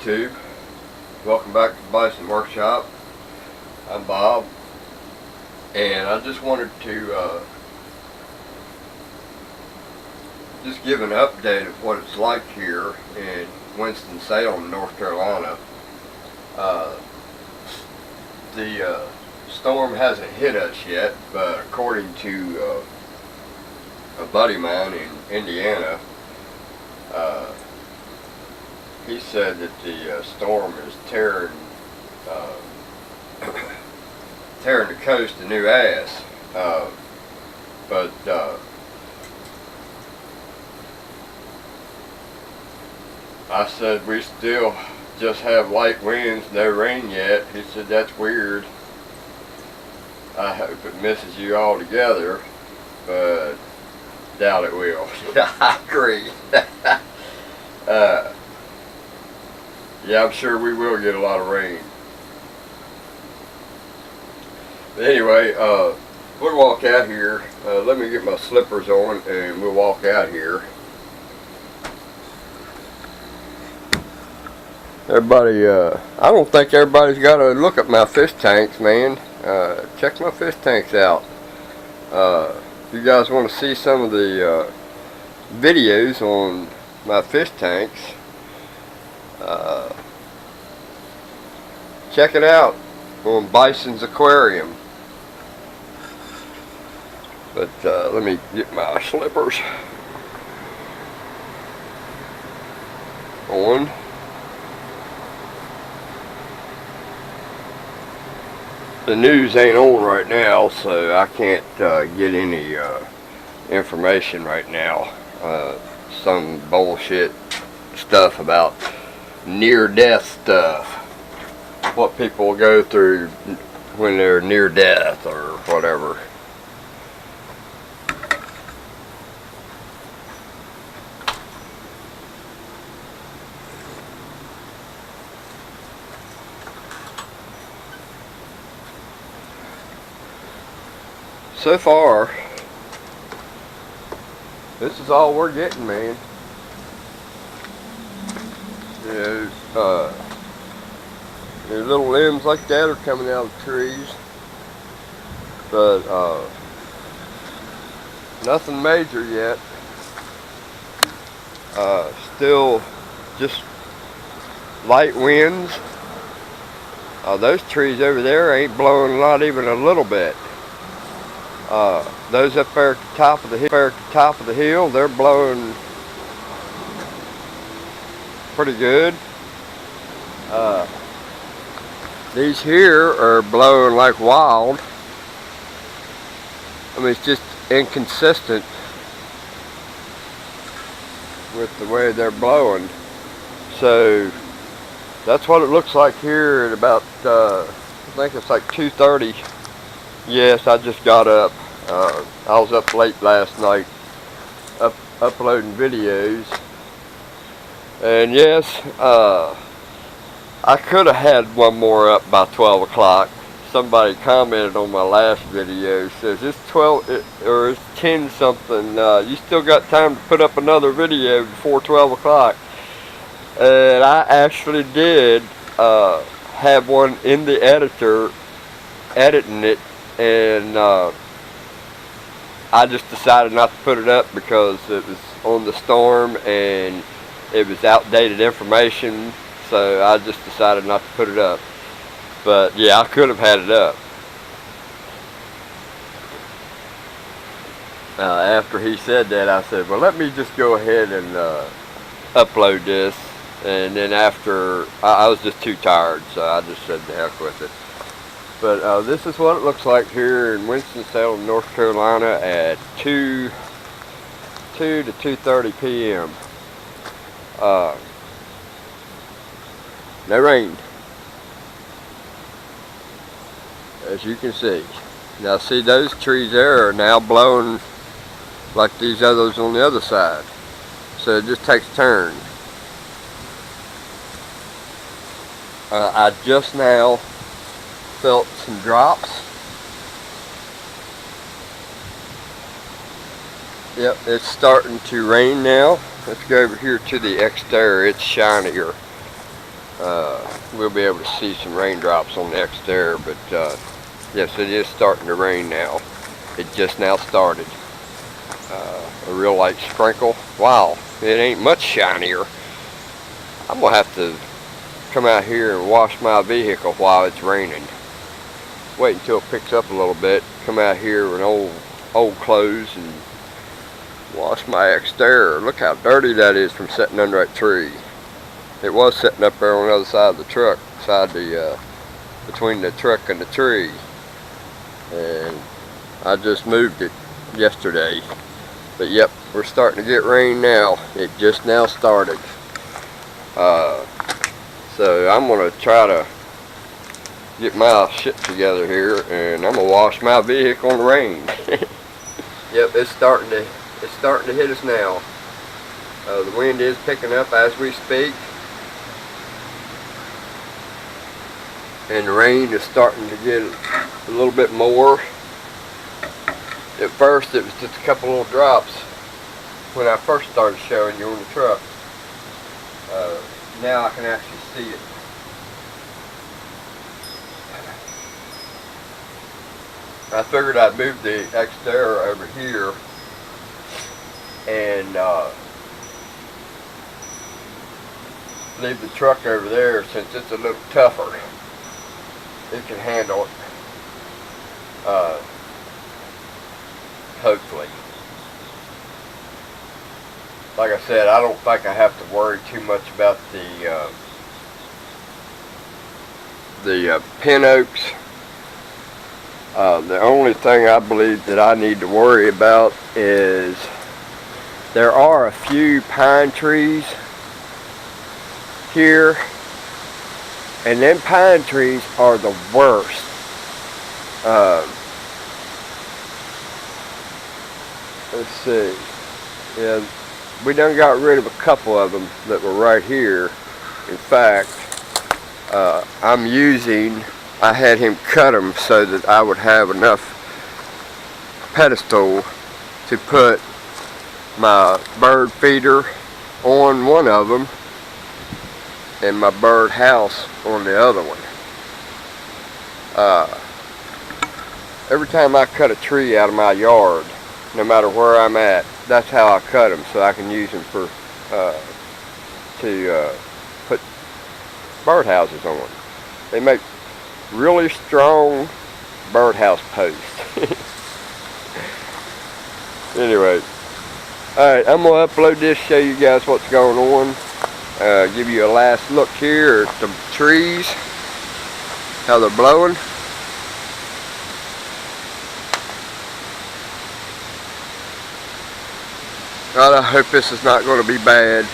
YouTube. Welcome back to the Bison Workshop. I'm Bob, and I just wanted to just give an update of what it's like here in Winston Salem, North Carolina. The storm hasn't hit us yet, but according to a buddy of mine in Indiana, he said that the storm is tearing the coast a new ass. But I said we still just have light winds, no rain yet. He said that's weird. I hope it misses you all together, but doubt it will. I agree. Yeah, I'm sure we will get a lot of rain. But anyway, we'll walk out here. Let me get my slippers on and we'll walk out here. Everybody, I don't think everybody's got to look at my fish tanks, man. Check my fish tanks out. If you guys want to see some of the videos on my fish tanks, check it out on Bison's Aquarium. But let me get my slippers on. The news ain't on right now, so I can't get any information right now. Some bullshit stuff about near-death stuff. What people go through when they're near death or whatever. So far, this is all we're getting, man. There's little limbs like that are coming out of the trees, but nothing major yet. Still just light winds. Those trees over there ain't blowing not even a little bit. Those up there at the top of the hill, they're blowing pretty good. These here are blowing like wild. I mean, it's just inconsistent with the way they're blowing. So that's what it looks like here at about I think it's like 2:30. Yes, I just got up. I was up late last night uploading videos. And yes, I could have had one more up by 12 o'clock. Somebody commented on my last video, says it's 12 or it's 10 something. You still got time to put up another video before 12 o'clock. And I actually did have one in the editor editing it. And I just decided not to put it up because it was on the storm and it was outdated information, so I just decided not to put it up. But yeah, I could have had it up. After he said that, I said, well, let me just go ahead and upload this. And then after, I was just too tired, so I just said the heck with it. But this is what it looks like here in Winston-Salem, North Carolina at 2 to 2:30 p.m. No rain, as you can see. Now see, those trees there are now blowing like these others on the other side. So it just takes turns. I just now felt some drops. Yep, it's starting to rain now. Let's go over here to the exterior. It's shinier. we'll be able to see some raindrops on the exterior. But yes, it is starting to rain now. It just now started. A real light sprinkle. Wow, it ain't much shinier. I'm gonna have to come out here and wash my vehicle while it's raining. Wait until it picks up a little bit. Come out here with old clothes and wash my exterior. Look how dirty that is from sitting under that tree. It was sitting up there on the other side of the truck, between the truck and the tree, and I just moved it yesterday. But yep, we're starting to get rain now. It just now started. So I'm gonna try to get my shit together here, and I'm gonna wash my vehicle in the rain. Yep, it's starting to hit us now. The wind is picking up as we speak, and the rain is starting to get a little bit more. At first it was just a couple little drops when I first started showing you on the truck. Now I can actually see it. I figured I'd move the exterior over here and leave the truck over there, since it's a little tougher. It can handle it. Hopefully. Like I said, I don't think I have to worry too much about the pin oaks. The only thing I believe that I need to worry about is there are a few pine trees here, and them pine trees are the worst. Let's see. Yeah, we done got rid of a couple of them that were right here. In fact, I had him cut them so that I would have enough pedestal to put my bird feeder on one of them and my bird house on the other one. Every time I cut a tree out of my yard, no matter where I'm at, that's how I cut them, so I can use them for to put birdhouses on. They make really strong birdhouse posts. Anyway, alright, I'm going to upload this, show you guys what's going on. Give you a last look here at the trees, how they're blowing. God, I hope this is not going to be bad.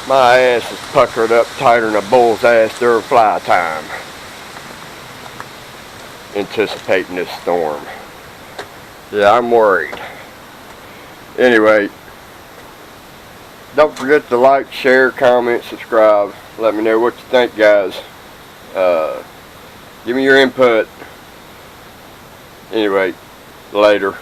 My ass is puckered up tighter than a bull's ass during fly time, anticipating this storm. Yeah, I'm worried. Anyway, don't forget to like, share, comment, subscribe. Let me know what you think, guys. Give me your input. Anyway, later.